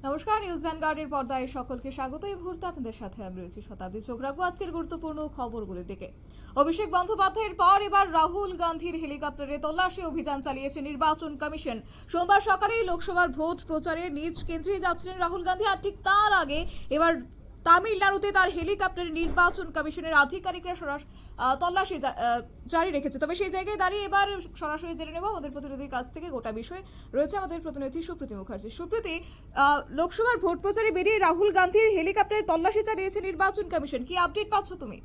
নমস্কার, নিউজ ভ্যানগার্ডের পর্দায় সকলকে স্বাগত। এই মুহূর্তে আপনাদের সাথে আমি রয়েছি শতাব্দী। চোখ রাখবো আজকের গুরুত্বপূর্ণ খবরগুলির দিকে। অভিষেক বন্দ্যোপাধ্যায়ের পর এবার রাহুল গান্ধীর হেলিকপ্টারে তল্লাশি অভিযান চালিয়েছে নির্বাচন কমিশন। সোমবার সকালেই লোকসভার ভোট প্রচারে নিজ কেন্দ্রে যাচ্ছিলেন রাহুল গান্ধী, আর ঠিক তার আগে এবার তামিলনাড়ুতে তার হেলিকপ্টারে নির্বাচন কমিশনের আধিকারিকরা তল্লাশি জারি রেখেছে। তবে সেই জায়গায় দাঁড়িয়ে এবার সরাসরি জেনে নেব আমাদের প্রতিনিধির কাছ থেকে গোটা বিষয়। রয়েছে আমাদের প্রতিনিধি সুপ্রীতি মুখার্জি। সুপ্রীতি, লোকসভার ভোট প্রচারে বেরিয়ে রাহুল গান্ধীর হেলিকপ্টারে তল্লাশি চালিয়েছে নির্বাচন কমিশন, কি আপডেট পাচ্ছ তুমি?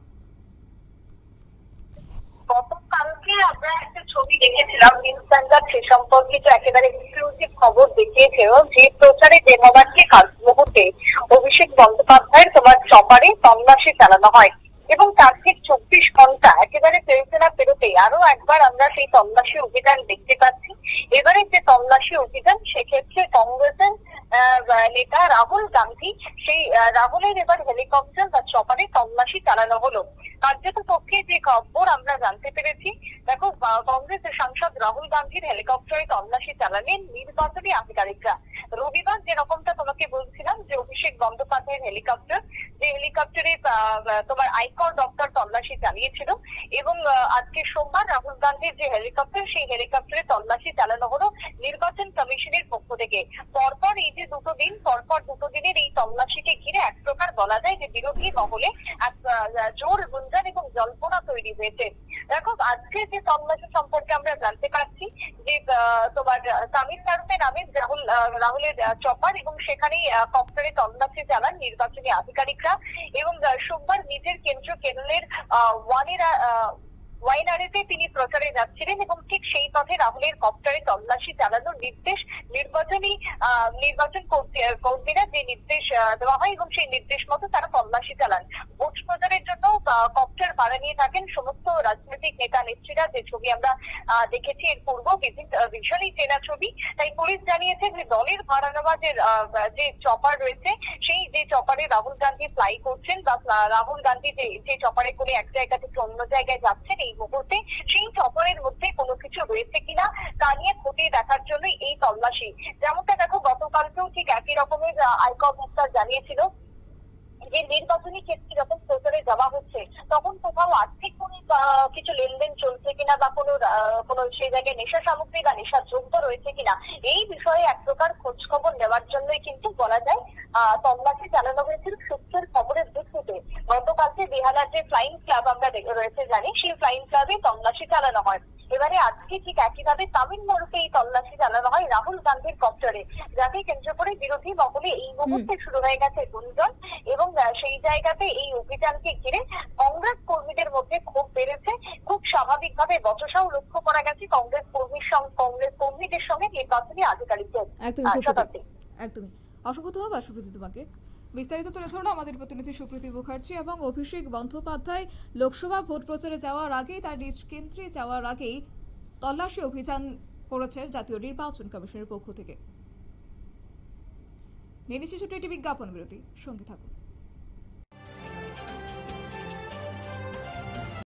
গতকালকে আমরা একটা ছবি দেখেছিলাম, নিউজ ভ্যানগার্ড সে সম্পর্কিত একেবারে এক্সক্লুসিভ খবর দেখিয়েছিল যে প্রচারে বের হবার ঠিক আগ মুহূর্তে অভিষেক বন্দ্যোপাধ্যায়ের চপারে তল্লাশি চালানো হয় এবং তার ঠিক 24 ঘন্টা একেবারে পেরোতে না পেরোতে আরো একবার আমরা সেই তল্লাশি অভিযান দেখতে পাচ্ছি। এবারে যে তল্লাশি অভিযান, সেক্ষেত্রে কংগ্রেসের নেতা রাহুল গান্ধী, সেই রাহুলের এবার হেলিকপ্টার বা চপারে তল্লাশি চালানো হলো। কার্যত পক্ষে যে খবর আমরা জানতে পেরেছি, দেখো, কংগ্রেসের সাংসদ রাহুল গান্ধীর হেলিকপ্টারে তল্লাশি চালালেন নির্বাচনী আধিকারিকরা। রবিবার যেরকমটা তোমাকে বলছিলাম যে অভিষেক বন্দ্যোপাধ্যায়ের হেলিকপ্টার, যে হেলিকপ্টারে আয়কর দপ্তর তল্লাশি চালিয়েছিল, এবং আজকে সোমবার রাহুল গান্ধীর যে হেলিকপ্টার, সেই হেলিকপ্টারে তল্লাশি চালানো হলো নির্বাচন কমিশনের পক্ষ থেকে। পরপর এই যে পরপর দুটো দিনের এই তল্লাশিকে ঘিরে এক প্রকার বলা যায় যে বিরোধী মহলে এক জোর গুঞ্জন এবং জল্পনা তৈরি হয়েছে। দেখো, আজকে যে তল্লাশি সম্পর্কে আমরা জানতে পারছি যে তামিলনাড়ুতে নামে রাহুলের চপার, এবং সেখানেই কপ্টারে তল্লাশি চালান নির্বাচনী আধিকারিকরা। এবং সোমবার নিজের কেরলের ওয়াইনাড়িতে তিনি প্রচারে যাচ্ছিলেন এবং ঠিক সেই পথে রাহুলের কপ্টারে তল্লাশি চালানোর নির্দেশ নির্বাচন কর্মীরা যে নির্দেশ দেওয়া হয়, এবং সেই নির্দেশ মতো তারা তল্লাশি চালান। ভোট প্রচারের জন্য কপ্টার ভাড়া নিয়ে থাকেন সমস্ত রাজনৈতিক নেতা নেত্রীরা। যে ছবি আমরা দেখেছি এর পূর্ব, ভীষণই চেনা ছবি। তাই পুলিশ জানিয়েছে যে দলের ভাড়া নেওয়া যে চপার রয়েছে, সেই যে চপারে রাহুল গান্ধী ফ্লাই করছেন, বা রাহুল গান্ধী যে চপারে করে এক জায়গা থেকে অন্য জায়গায় যাচ্ছেন এই মুহূর্তে, সেই চপারের মধ্যে কোনো কিছু রয়েছে কিনা তা নিয়ে খতিয়ে দেখার জন্য এই তল্লাশি। যেমনটা দেখো, গতকালকেও ঠিক একই রকমের আয়কর দপ্তর জানিয়েছিল যে নির্বাচনী ক্ষেত্রে যখন প্রচারে যাওয়া হচ্ছে, তখন কোথাও আর্থিক কিছু লেনদেন চলছে কিনা, বা কোনো সেই জায়গায় নেশা সামগ্রী বা নেশার দ্রব্য রয়েছে কিনা, এই বিষয়ে এক প্রকার খোঁজ খবর নেওয়ার জন্যই কিন্তু বলা যায় তল্লাশি চালানো হয়েছিল। সূত্রের খবরের ভিত্তিতে গতকালকে বেহালার যে ফ্লাইং ক্লাব আমরা রয়েছে জানি, সেই ফ্লাইং ক্লাবে তল্লাশি চালানো হয়। এবারে আজকে ঠিক একইভাবে তামিলনাড়ুতে এই তল্লাশি চালানো হয় রাহুল গান্ধীর কপ্টারে, যাকে কেন্দ্র করে বিরোধী মহলে এই মুহূর্তে শুরু হয়ে গেছে গুঞ্জন। এবং সেই জায়গাতে এই অভিযানকে ঘিরে কংগ্রেস কর্মীদের মধ্যে ক্ষোভ বেড়েছে। খুব স্বাভাবিকভাবে বচসাও লক্ষ্য করা গেছে কংগ্রেস কর্মীদের সঙ্গে নির্বাচনী আধিকারিকদের। একদমই। অসংখ্য ধন্যবাদ সুপ্রীতি তোমাকে। বিস্তারিত তুলে ধরলো আমাদের প্রতিনিধি সুপ্রীতি মুখার্জি। এবং অভিষেক বন্দ্যোপাধ্যায় লোকসভা ভোট প্রচারে যাওয়ার আগেই, তার নিজ কেন্দ্রে যাওয়ার আগেই তল্লাশি অভিযান করেছে জাতীয় নির্বাচন কমিশনের পক্ষ থেকে। নিয়ে নিচ্ছি ছোট্ট একটি বিজ্ঞাপন বিরতি, সঙ্গে থাকুন।